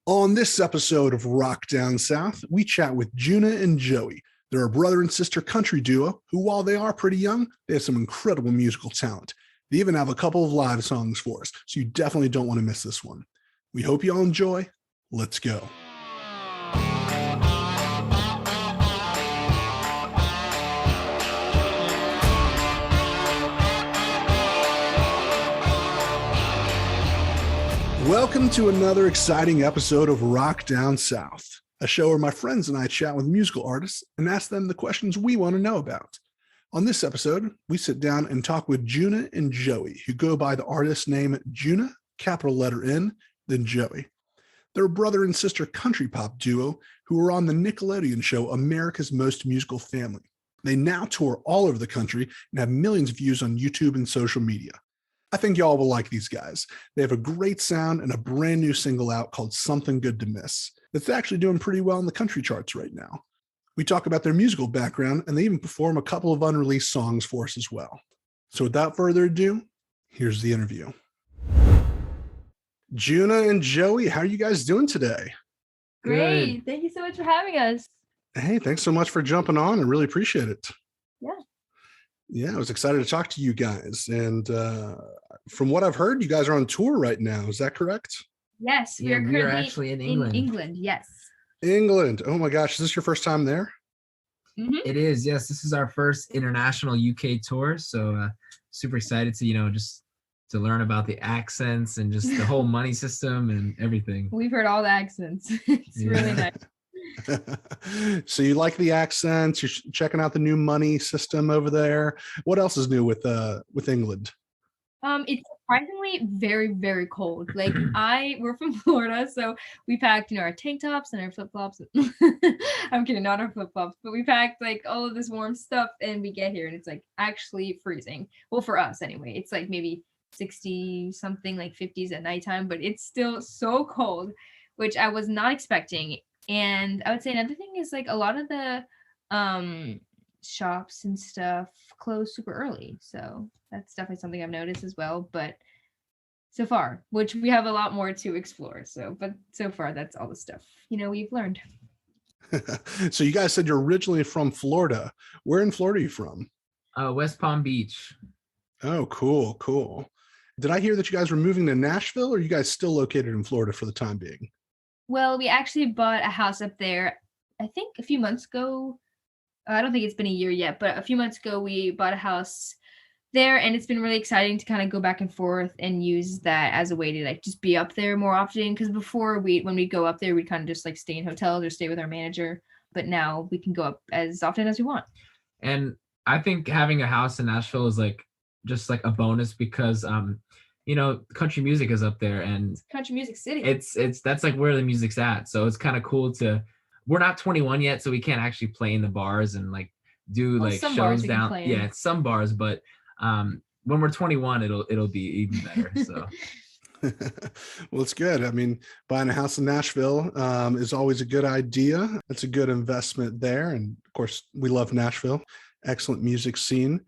On this episode of Rock Down South, we chat with Juna and Joey. They're a brother and sister country duo who, while they are pretty young, they have some incredible musical talent. They even have a couple of live songs for us, so you definitely don't want to miss this one. We hope you all enjoy. Let's go. Welcome to another exciting episode of Rock Down South, a show where my friends and I chat with musical artists and ask them the questions we want to know about. On this episode, we sit down and talk with Juna and Joey, who go by the artist name Juna, capital letter N, then Joey. They're a brother and sister country pop duo who were on the Nickelodeon show America's Most Musical Family. They now tour all over the country and have millions of views on YouTube and social media. I think y'all will like these guys. They have a great sound and a brand new single out called Something Good to Miss that's actually doing pretty well in the country charts right now. We talk about their musical background, and they even perform a couple of unreleased songs for us as well. So without further ado, here's the interview. Juna and Joey, how are you guys doing today? Great. Good. Thank you so much for having us. Hey, thanks so much for jumping on. I really appreciate it. Yeah, I was excited to talk to you guys. And from what I've heard, you guys are on tour right now. Is that correct? Yes, Yeah, we are currently actually in England. Yes. England. Oh my gosh, is this your first time there? Mm-hmm. It is, yes. This is our first international UK tour, so super excited to just to learn about the accents and just the whole money system and everything. We've heard all the accents. It's really nice. So you like the accents? You're checking out the new money system over there. What else is new with England? It's surprisingly very, very cold. Like we're from Florida, so we packed, our tank tops and our flip flops. I'm kidding, not our flip flops, but we packed like all of this warm stuff, and we get here and it's like actually freezing. Well, for us anyway, it's like maybe 60 something, like 50s at nighttime, but it's still so cold, which I was not expecting. And I would say another thing is like a lot of the shops and stuff close super early, so that's definitely something I've noticed as well. But so far, which we have a lot more to explore, but so far that's all the stuff we've learned. So you guys said you're originally from Florida. Where in Florida are you from? West Palm Beach. Oh, cool. Did I hear that you guys were moving to Nashville, or are you guys still located in Florida for the time being? Well, we actually bought a house up there, I think a few months ago. I don't think it's been a year yet, but a few months ago we bought a house there, and it's been really exciting to kind of go back and forth and use that as a way to like just be up there more often. Because before when we go up there, we'd kind of just like stay in hotels or stay with our manager, but now we can go up as often as we want. And I think having a house in Nashville is like just like a bonus because country music is up there, and Country Music City. It's that's like where the music's at. So it's kind of cool we're not 21 yet, so we can't actually play in the bars and like do like shows down. Yeah, it's some bars, but when we're 21, it'll be even better. So well, it's good. I mean, buying a house in Nashville is always a good idea. It's a good investment there. And of course, we love Nashville. Excellent music scene.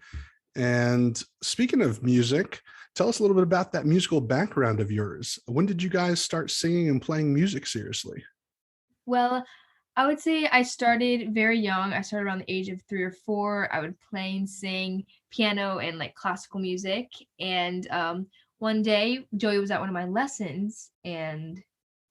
And speaking of music, tell us a little bit about that musical background of yours. When did you guys start singing and playing music seriously? Well, I would say I started very young. I started around the age of 3 or 4. I would play and sing piano and like classical music. And one day Joey was at one of my lessons, and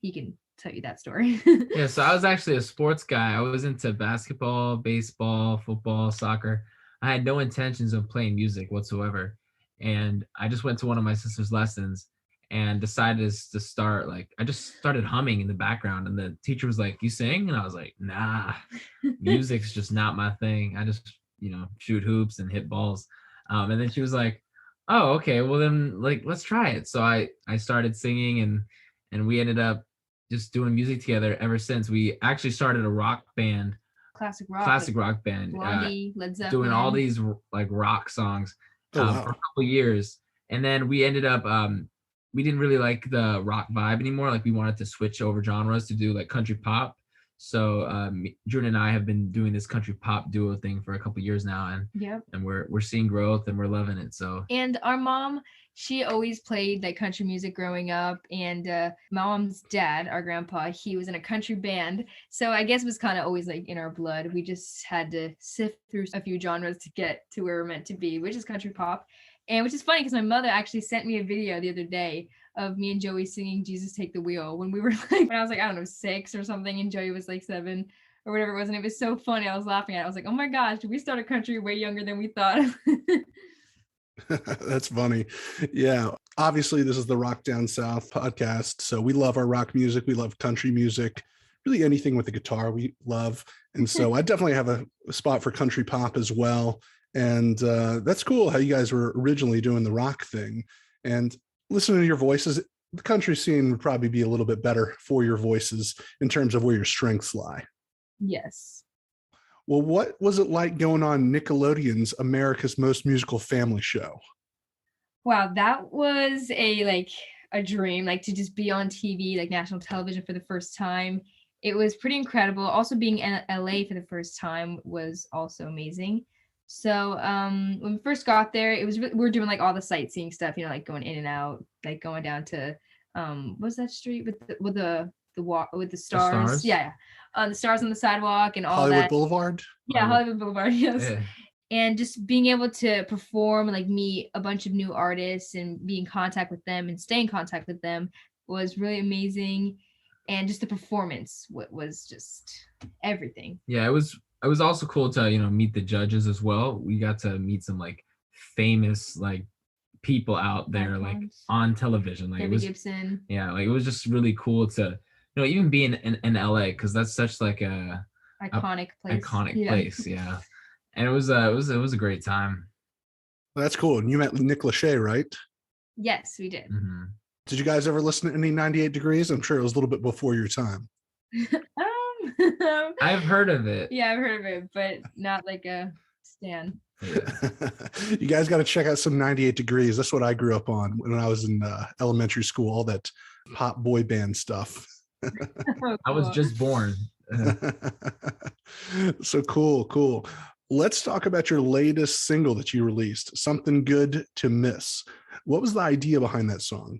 he can tell you that story. Yeah, so I was actually a sports guy. I was into basketball, baseball, football, soccer. I had no intentions of playing music whatsoever. And I just went to one of my sister's lessons and decided to start, like, I just started humming in the background, and the teacher was like, "You sing?" And I was like, "Nah, music's just not my thing. I just, shoot hoops and hit balls." And then she was like, "Oh, okay, well then, like, let's try it." So I started singing, and we ended up just doing music together ever since. We actually started a rock band. Classic rock band. Blondie, Led Zeppelin. Doing all these like rock songs Oh, wow. for a couple years. And then we ended up, we didn't really like the rock vibe anymore. Like we wanted to switch over genres to do like country pop. So Juna and I have been doing this country pop duo thing for a couple years now, Yep. and we're seeing growth and we're loving it. So And our mom, she always played like country music growing up. And my mom's dad, our grandpa, he was in a country band. So I guess it was kind of always like in our blood. We just had to sift through a few genres to get to where we're meant to be, which is country pop. And which is funny because my mother actually sent me a video the other day of me and Joey singing Jesus Take the Wheel when we were like, when I was like, I don't know, 6 or something, and Joey was like 7 or whatever it was. And it was so funny. I was laughing at it. I was like, oh my gosh, we started country way younger than we thought. That's funny. Yeah. Obviously, this is the Rock Down South podcast. So we love our rock music. We love country music, really anything with the guitar we love. And so I definitely have a spot for country pop as well. And that's cool how you guys were originally doing the rock thing. And listening to your voices, the country scene would probably be a little bit better for your voices in terms of where your strengths lie. Yes. Well, what was it like going on Nickelodeon's America's Most Musical Family show? Wow, that was a dream, like to just be on TV, like national television for the first time. It was pretty incredible. Also being in LA for the first time was also amazing. So when we first got there, it was we were doing like all the sightseeing stuff, you know, like going in and out, like going down to what was that street with the walk with the stars? stars? Yeah. The stars on the sidewalk and all Hollywood that. Boulevard? Yeah, Hollywood Boulevard, yes. yeah. And just being able to perform and like meet a bunch of new artists and be in contact with them and stay in contact with them was really amazing. And just the performance was just everything. Yeah, it was also cool to, you know, meet the judges as well. We got to meet some like famous like people out there like on television. Like Debbie it was Gibson. Yeah, like it was just really cool to, you know, even being in LA, because that's such like a Iconic place. place. Yeah. And it was a great time. That's cool. And you met Nick Lachey, right? Yes, we did. Mm-hmm. Did you guys ever listen to any 98 Degrees? I'm sure it was a little bit before your time. I've heard of it. Yeah, I've heard of it, but not like a stan. Yeah. You guys got to check out some 98 Degrees. That's what I grew up on when I was in elementary school, all that pop boy band stuff. Oh, I was cool. just born. So cool. Let's talk about your latest single that you released, Something Good to Miss. What was the idea behind that song?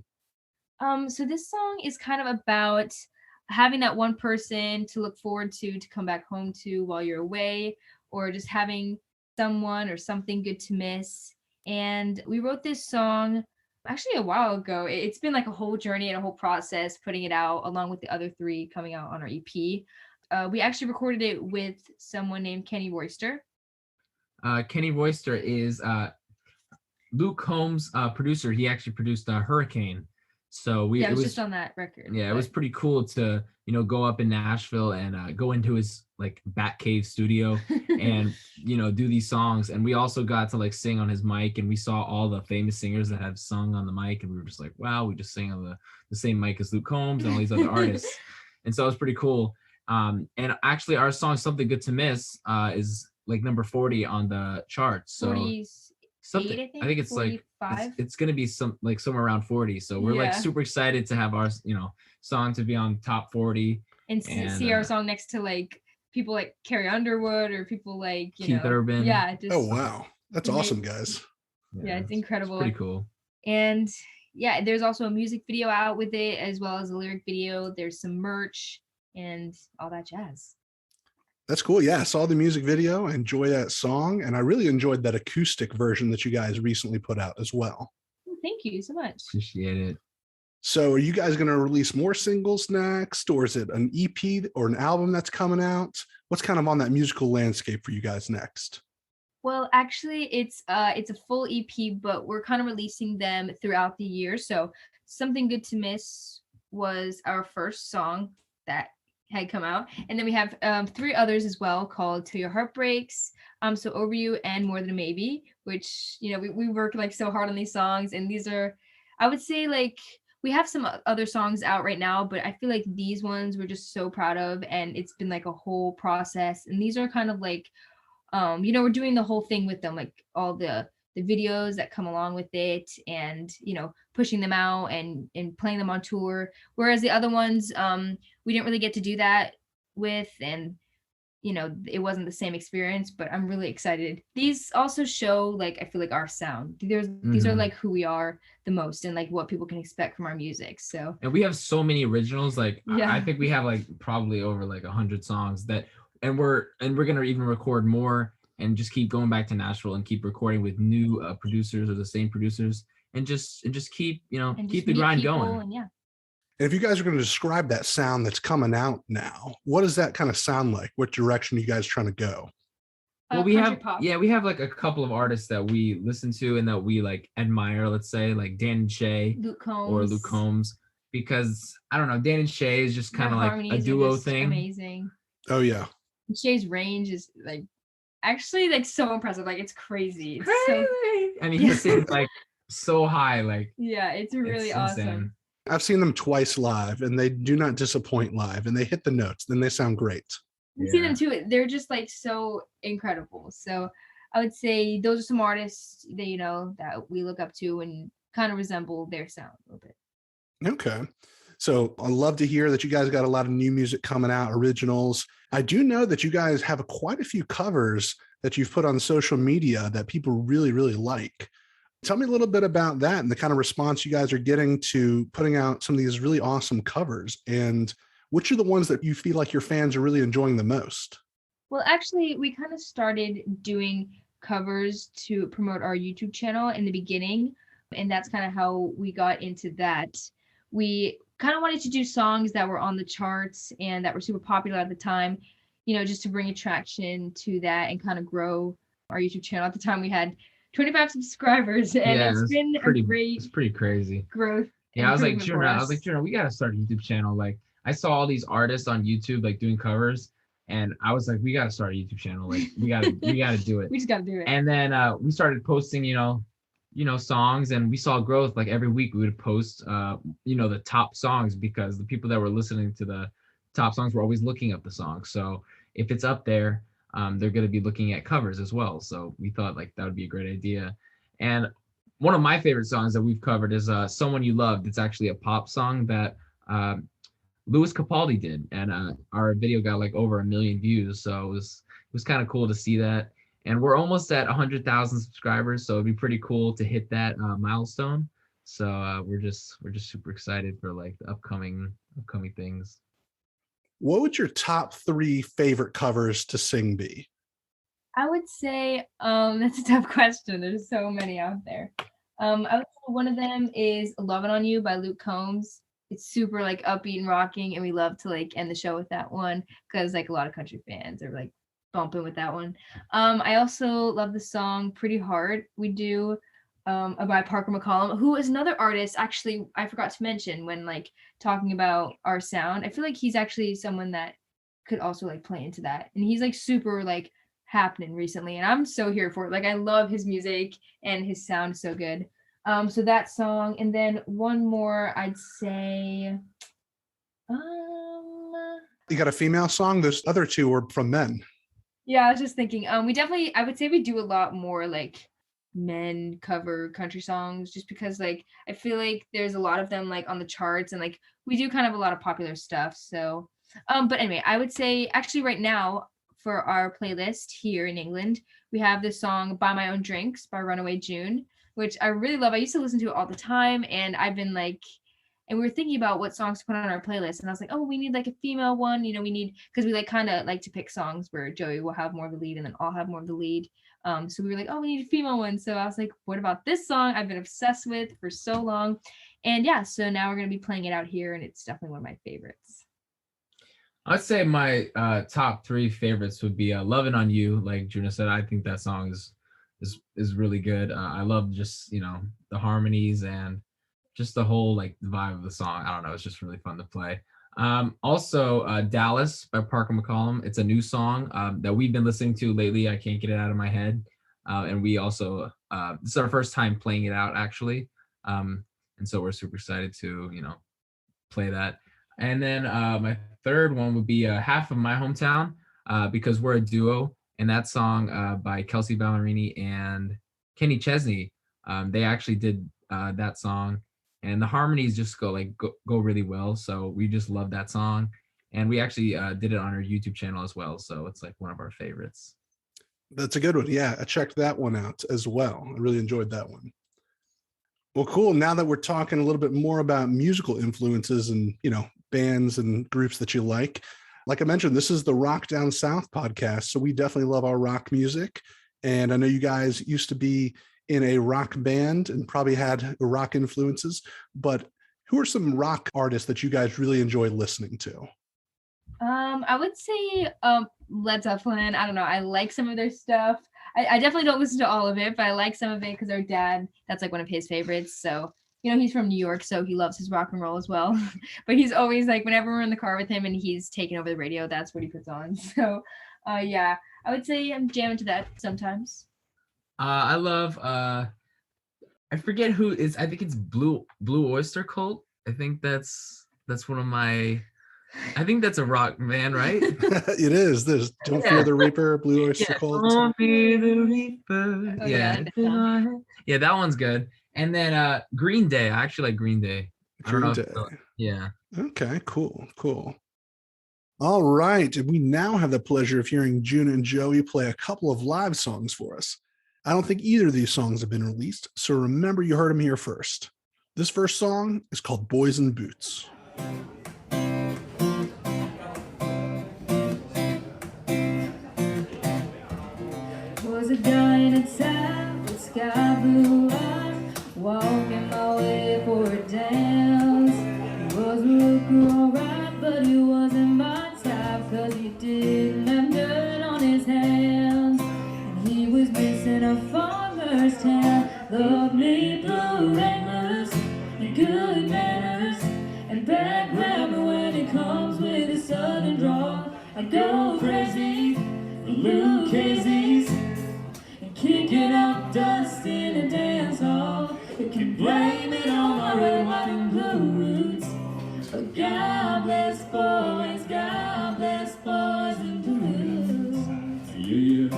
So this song is kind of about having that one person to look forward to come back home to while you're away, or just having someone or something good to miss. And we wrote this song actually a while ago. It's been like a whole journey and a whole process putting it out along with the other 3 coming out on our EP. We actually recorded it with someone named Kenny Royster. Kenny Royster is Luke Combs' producer. He actually produced Hurricane. So it was just on that record. Yeah, it was pretty cool to, you know, go up in Nashville and go into his like Batcave studio and, you know, do these songs. And we also got to like sing on his mic, and we saw all the famous singers that have sung on the mic, and we were just like, wow, we just sang on the same mic as Luke Combs and all these other artists. And so it was pretty cool. And actually our song Something Good to Miss is like number 40 on the charts. So 40, I think it's 45? like it's gonna be somewhere around 40. So we're like super excited to have our, you know, song to be on top 40 and see our song next to like people like Carrie Underwood or people like Keith Urban. Yeah. Oh wow, that's awesome, guys. Yeah, it's incredible. Pretty cool. And yeah, there's also a music video out with it as well as a lyric video. There's some merch and all that jazz. That's cool. Yeah, I saw the music video, enjoy that song, and I really enjoyed that acoustic version that you guys recently put out as well. Thank you so much. Appreciate it. So are you guys going to release more singles next, or is it an EP or an album that's coming out? What's kind of on that musical landscape for you guys next? Well, actually, it's a full EP, but we're kind of releasing them throughout the year. So Something Good to Miss was our first song that had come out, and then we have 3 others as well called Till Your Heart Breaks, So Over You, and More Than a Maybe, which, you know, we worked like so hard on these songs, and these are, I would say, like, we have some other songs out right now, but I feel like these ones we're just so proud of, and it's been like a whole process, and these are kind of like you know, we're doing the whole thing with them, like all the videos that come along with it, and, you know, pushing them out and playing them on tour. Whereas the other ones, we didn't really get to do that with, and it wasn't the same experience, but I'm really excited. These also show like I feel like our sound. These are like who we are the most and like what people can expect from our music. So and we have so many originals. Like yeah. I think we have like probably over like 100 songs that, and we're gonna even record more and just keep going back to Nashville and keep recording with new producers or the same producers and just keep and keep just the meet grind people, going. and yeah. And if you guys are going to describe that sound that's coming out now, what does that kind of sound like? What direction are you guys trying to go? Well, we country have pop. we have like a couple of artists that we listen to and that we like admire. Let's say like Dan and Shay or Luke Combs, because I don't know, Dan and Shay is just kind of like a duo thing. Amazing. Oh yeah. Shay's range is like actually like so impressive. Like it's crazy. It's I mean, he sings like so high. Like yeah, it's really awesome. Insane. I've seen them twice live, and they do not disappoint live, and they hit the notes. Then they sound great. I've seen them too. They're just like so incredible. So I would say those are some artists that that we look up to and kind of resemble their sound a little bit. Okay. So I love to hear that you guys got a lot of new music coming out, originals. I do know that you guys have quite a few covers that you've put on social media that people really, really like. Tell me a little bit about that and the kind of response you guys are getting to putting out some of these really awesome covers, and which are the ones that you feel like your fans are really enjoying the most? Well, actually, we kind of started doing covers to promote our YouTube channel in the beginning, and that's kind of how we got into that. We kind of wanted to do songs that were on the charts and that were super popular at the time, just to bring attraction to that and kind of grow our YouTube channel. At the time, we had 25 subscribers, and it's been it's pretty crazy growth. Yeah, I was like, Juna, we gotta start a YouTube channel. Like, I saw all these artists on YouTube like doing covers, and I was like, we gotta start a YouTube channel. Like, we gotta do it. We just gotta do it. And then we started posting, songs, and we saw growth. Like every week we would post, the top songs, because the people that were listening to the top songs were always looking up the songs. So if it's up there, they're going to be looking at covers as well. So we thought like that would be a great idea. And one of my favorite songs that we've covered is Someone You Loved. It's actually a pop song that Louis Capaldi did. And our video got like over 1 million views. So it was kind of cool to see that. And we're almost at 100,000 subscribers. So it'd be pretty cool to hit that milestone. So we're just super excited for like the upcoming things. What would your top 3 favorite covers to sing be? I would say that's a tough question. There's so many out there. I would say one of them is "Lovin' on You" by Luke Combs. It's super like upbeat and rocking, and we love to like end the show with that one because like a lot of country fans are like bumping with that one. I also love the song "Pretty Hard." We do by Parker McCollum, who is another artist. Actually, I forgot to mention when like talking about our sound. I feel like he's actually someone that could also like play into that, and he's like super like happening recently, and I'm so here for it. Like I love his music and his sound is so good. So that song, and then one more I'd say You got a female song? Those other 2 were from men. Yeah, I was just thinking I would say we do a lot more like men cover country songs, just because like I feel like there's a lot of them like on the charts, and like we do kind of a lot of popular stuff. So but anyway, I would say actually right now for our playlist here in England, we have this song "Buy My Own Drinks" by Runaway June, which I really love. I used to listen to it all the time, and I've been like, and we were thinking about what songs to put on our playlist, and I was like, oh, we need like a female one, we need, because we like kind of like to pick songs where Joey will have more of the lead and then I'll have more of the lead. So we were like, oh, we need a female one. So I was like, what about this song I've been obsessed with for so long? And yeah, so now we're going to be playing it out here, and it's definitely one of my favorites. I'd say my top 3 favorites would be "Lovin' on You." Like Juna said, I think that song is really good. I love just, the harmonies and just the whole like the vibe of the song. I don't know, it's just really fun to play. Also "Dallas" by Parker McCollum. It's a new song that we've been listening to lately. I can't get it out of my head. And we also, this is our first time playing it out actually. And so we're super excited to, play that. And then my third one would be "Half of My Hometown," because we're a duo. And that song by Kelsey Ballerini and Kenny Chesney, they actually did that song, and the harmonies just go really well. So we just love that song. And we actually did it on our YouTube channel as well. So it's like one of our favorites. That's a good one. Yeah, I checked that one out as well. I really enjoyed that one. Well, cool. Now that we're talking a little bit more about musical influences and, bands and groups that you like I mentioned, this is the Rock Down South podcast. So we definitely love our rock music. And I know you guys used to be in a rock band and probably had rock influences, but who are some rock artists that you guys really enjoy listening to? I would say Led Zeppelin. I don't know. I like some of their stuff. I definitely don't listen to all of it, but I like some of it because our dad, that's like one of his favorites. So, he's from New York, so he loves his rock and roll as well. But he's always like, whenever we're in the car with him and he's taking over the radio, that's what he puts on. So, yeah, I would say I'm jamming to that sometimes. I love, I forget who is, I think it's Blue Oyster Cult. I think that's one of my, I think that's a rock band, right? It is. There's Don't Fear the Reaper, Blue Oyster Cult. Don't Fear the Reaper. Oh, yeah, that one's good. And then Green Day. I actually like Green Day. Green Day. Yeah. Okay, cool. All right. We now have the pleasure of hearing Juna and Joey play a couple of live songs for us. I don't think either of these songs have been released, so remember you heard them here first. This first song is called Boys in Boots. Was a guy in a town with sky blue eyes, walking my way for a dance. He was looking alright, but he wasn't my type, cause he didn't have dirt on his hands. And he was missing a farmer's tan. Lovely blue Wranglers and good manners, and bad grammar when it comes with a sudden draw. I go crazy for Luke Casey's, kicking up dust in a dance hall. You can blame it on my red, white, and blue roots. But God bless boys and blues. Yeah.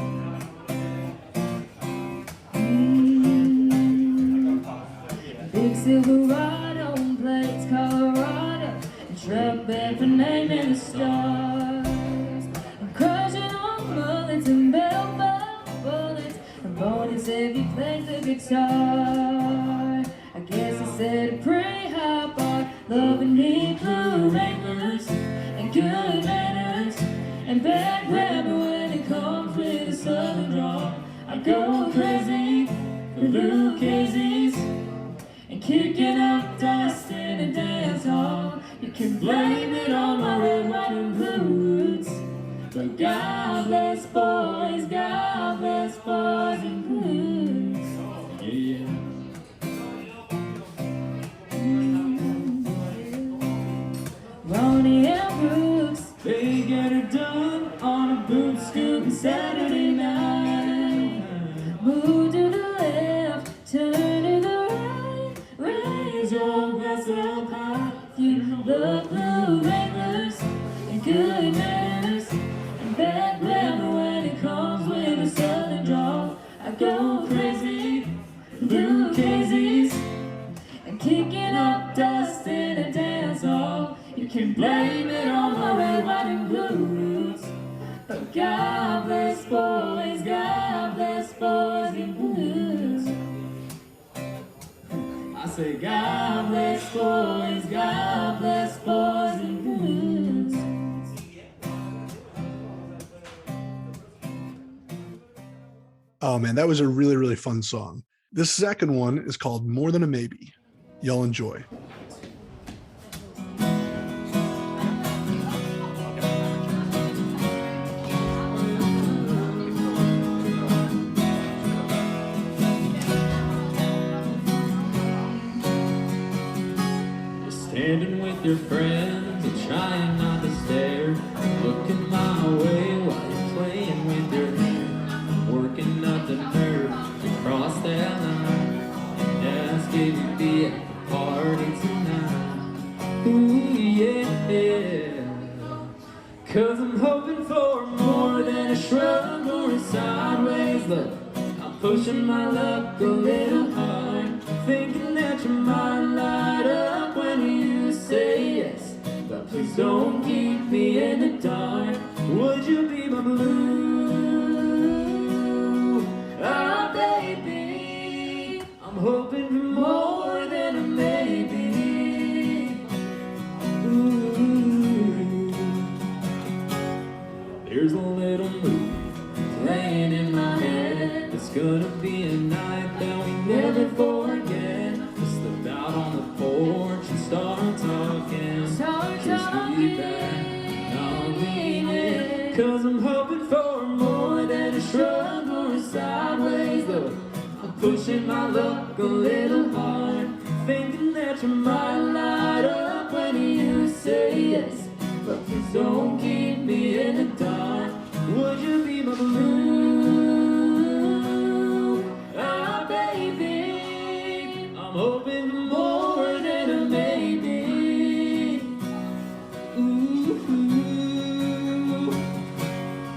Big Silverado plates, Colorado, and truck bed for naming the stars. I'm crushing on mullets and bell bullets. Bonus if he plays the guitar. I guess I said a pretty high bar. Loving me blue Wranglers and good manners, and bad grammar when it comes with a southern draw. I go crazy for Luke Casey's and kicking up dust in a dance hall. You can blame it on my red, white, and blue roots. But God bless boys and blues. Yeah. Ronnie and Brooks, they get it done on a boot scoop on Saturday night. Move to the left, turn to the right, raise your glass up high. You love blue Wranglers and good manners, bad grammar when it comes with a southern draw. I go crazy, blue Casey's, and kicking up dust in a dance hall. You can blame it on my red, white, and blue roots. But God bless boys and blues. I say God bless boys and blues. Oh man, that was a really, really fun song. This second one is called More Than a Maybe. Y'all enjoy. You're standing with your friends and trying not to stare, looking my way while you're playing with your hair, working up the nerve to cross that line and ask if you'd be at the party tonight. Ooh yeah, 'cause I'm hoping for more than a shrug or a sideways look. I'm pushing my luck a little hard, thinking that you might light up when you say yes. But please don't keep me in the dark. Would you be my blue? Ah, baby, I'm hoping for more than a maybe. Ooh. There's a little movie playing in my head. It's gonna be a night that we never forget. We slipped out on the porch and started talking. Kiss me back, I'll lean in. 'Cause I'm hoping for more than a shrug or a sideways look. I'm pushing my luck a little hard, thinking that you might light up when you say yes. But please don't keep me in the dark. Would you be my blue? Ah, baby, I'm hoping for more than a maybe. Ooh,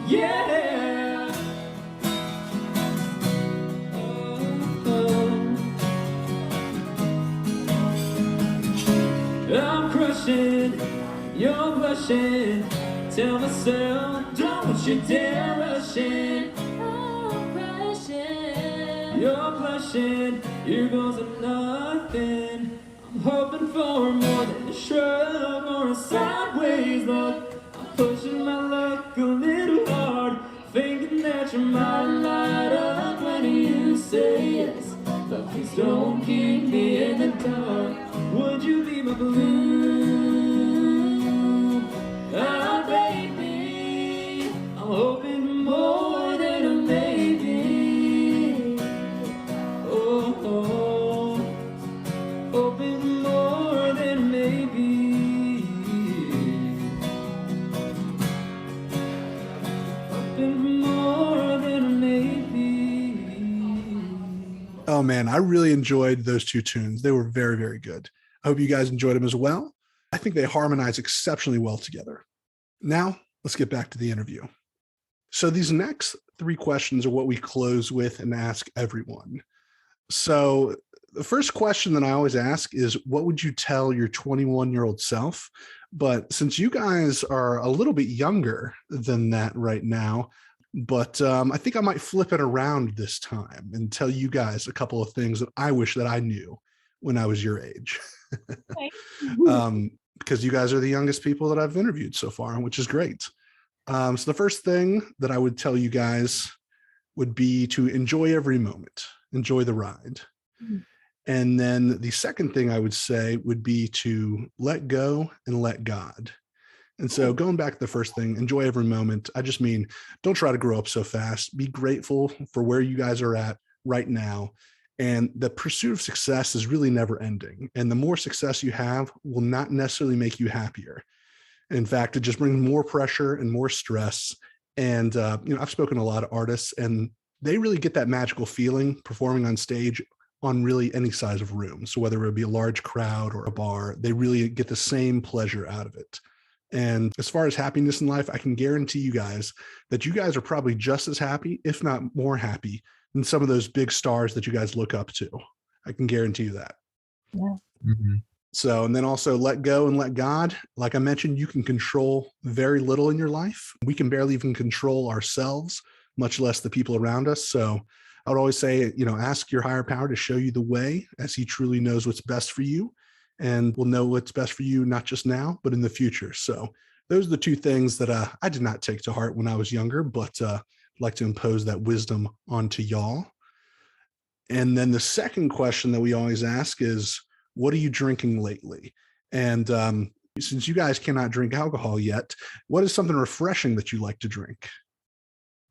yeah. I'm crushing, you're blushing. Tell myself, don't you dare rush in. I'm crushing, you're blushing. Here goes a nothing. I'm hoping for more than a shrug or a sideways look. I'm pushing my luck a little hard, thinking that you might light up when you say yes. But please don't keep me in the dark. Would you be my blue? Ah, baby, I'm hoping for more than a maybe. Oh, oh, hoping for more than a maybe. Hoping for more than a maybe. Oh man, I really enjoyed those two tunes. They were very, very good. I hope you guys enjoyed them as well. I think they harmonize exceptionally well together. Now, let's get back to the interview. So these next three questions are what we close with and ask everyone. So the first question that I always ask is, what would you tell your 21-year-old self? But since you guys are a little bit younger than that right now, but I think I might flip it around this time and tell you guys a couple of things that I wish that I knew when I was your age. Because you guys are the youngest people that I've interviewed so far, which is great. So the first thing that I would tell you guys would be to enjoy every moment, enjoy the ride. Mm-hmm. And then the second thing I would say would be to let go and let God. And so going back to the first thing, enjoy every moment. I just mean, don't try to grow up so fast. Be grateful for where you guys are at right now. And the pursuit of success is really never ending. And the more success you have will not necessarily make you happier. In fact, it just brings more pressure and more stress. And, I've spoken to a lot of artists, and they really get that magical feeling performing on stage on really any size of room. So whether it be a large crowd or a bar, they really get the same pleasure out of it. And as far as happiness in life, I can guarantee you guys that you guys are probably just as happy, if not more happy, than some of those big stars that you guys look up to. I can guarantee you that. Yeah. Mm-hmm. So, and then also let go and let God. Like I mentioned, you can control very little in your life. We can barely even control ourselves, much less the people around us. So I would always say, ask your higher power to show you the way, as he truly knows what's best for you and will know what's best for you, not just now, but in the future. So those are the two things that I did not take to heart when I was younger, but like to impose that wisdom onto y'all. And then the second question that we always ask is, what are you drinking lately? And since you guys cannot drink alcohol yet, what is something refreshing that you like to drink?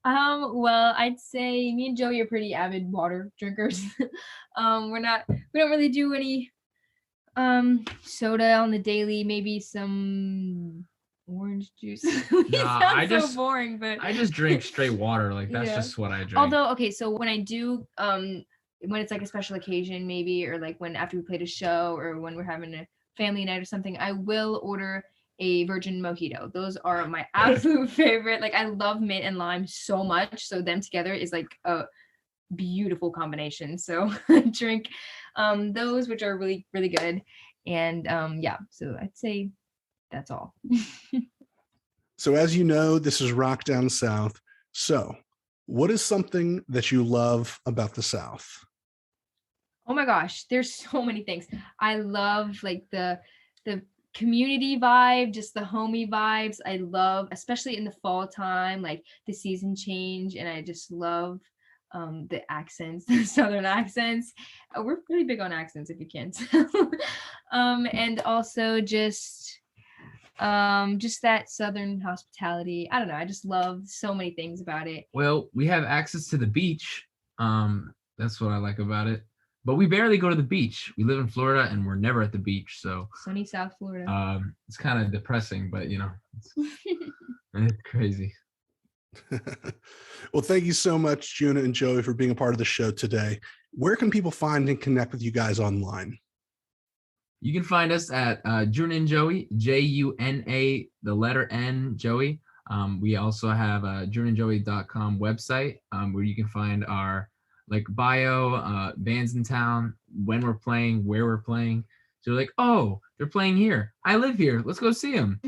Well, I'd say me and Joey are pretty avid water drinkers. We don't really do any soda on the daily, maybe some orange juice. I so just boring, but I just drink straight water. Like that's just what I drink. Although, okay, so when I do when it's like a special occasion maybe, or like when after we played a show or when we're having a family night or something, I will order a virgin mojito. Those are my absolute favorite. Like I love mint and lime so much, so them together is like a beautiful combination. So I drink those, which are really, really good. And so I'd say that's all. So as you know, this is Rock Down South. So what is something that you love about the South? Oh my gosh, there's so many things. I love like the community vibe, just the homey vibes. I love, especially in the fall time, like the season change, and I just love the accents, the southern accents. We're pretty big on accents, if you can't tell. And also just that southern hospitality. I don't know. I just love so many things about it. Well, we have access to the beach. That's what I like about it. But we barely go to the beach. We live in Florida and we're never at the beach. So Sunny South Florida. it's kind of depressing, but it's crazy. Well, thank you so much, Juna and Joey, for being a part of the show today. Where can people find and connect with you guys online? You can find us at Juna N Joey, Juna, the letter N, Joey. We also have a junanjoey.com website where you can find our bio, bands in town, when we're playing, where we're playing. So you're like, oh, they're playing here. I live here. Let's go see them.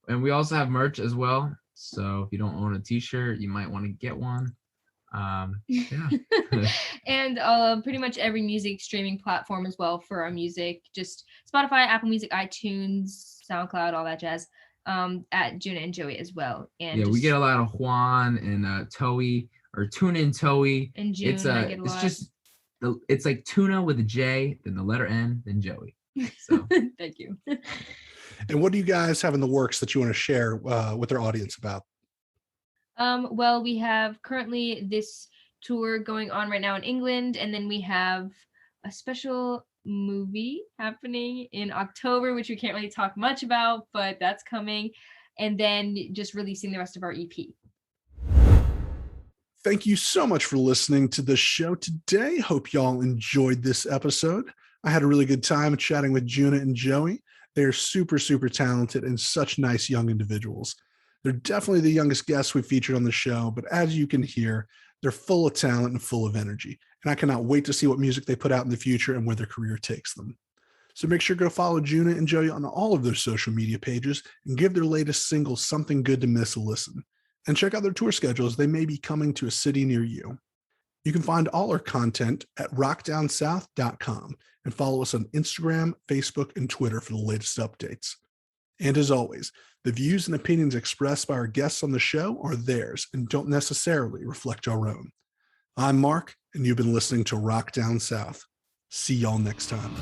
And we also have merch as well. So if you don't own a t-shirt, you might want to get one. Yeah. And pretty much every music streaming platform as well for our music, just Spotify, Apple Music, iTunes, SoundCloud, all that jazz, at Juna N Joey as well. And we get a lot of Juan and Toey, or Tuna and Toey. And June, it's like tuna with a J, then the letter N, then Joey. So thank you. And what do you guys have in the works that you want to share with our audience about? Well, we have currently this tour going on right now in England, and then we have a special movie happening in October, which we can't really talk much about, but that's coming, and then just releasing the rest of our EP. Thank you so much for listening to the show today. Hope y'all enjoyed this episode. I had a really good time chatting with Juna and Joey. They're super, super talented and such nice young individuals. They're definitely the youngest guests we've featured on the show, but as you can hear, they're full of talent and full of energy. And I cannot wait to see what music they put out in the future and where their career takes them. So make sure to go follow Juna and Joey on all of their social media pages and give their latest single, Something Good to Miss, a listen. And check out their tour schedules. They may be coming to a city near you. You can find all our content at rockdownsouth.com and follow us on Instagram, Facebook, and Twitter for the latest updates. And as always, the views and opinions expressed by our guests on the show are theirs and don't necessarily reflect our own. I'm Mark, and you've been listening to Rock Down South. See y'all next time.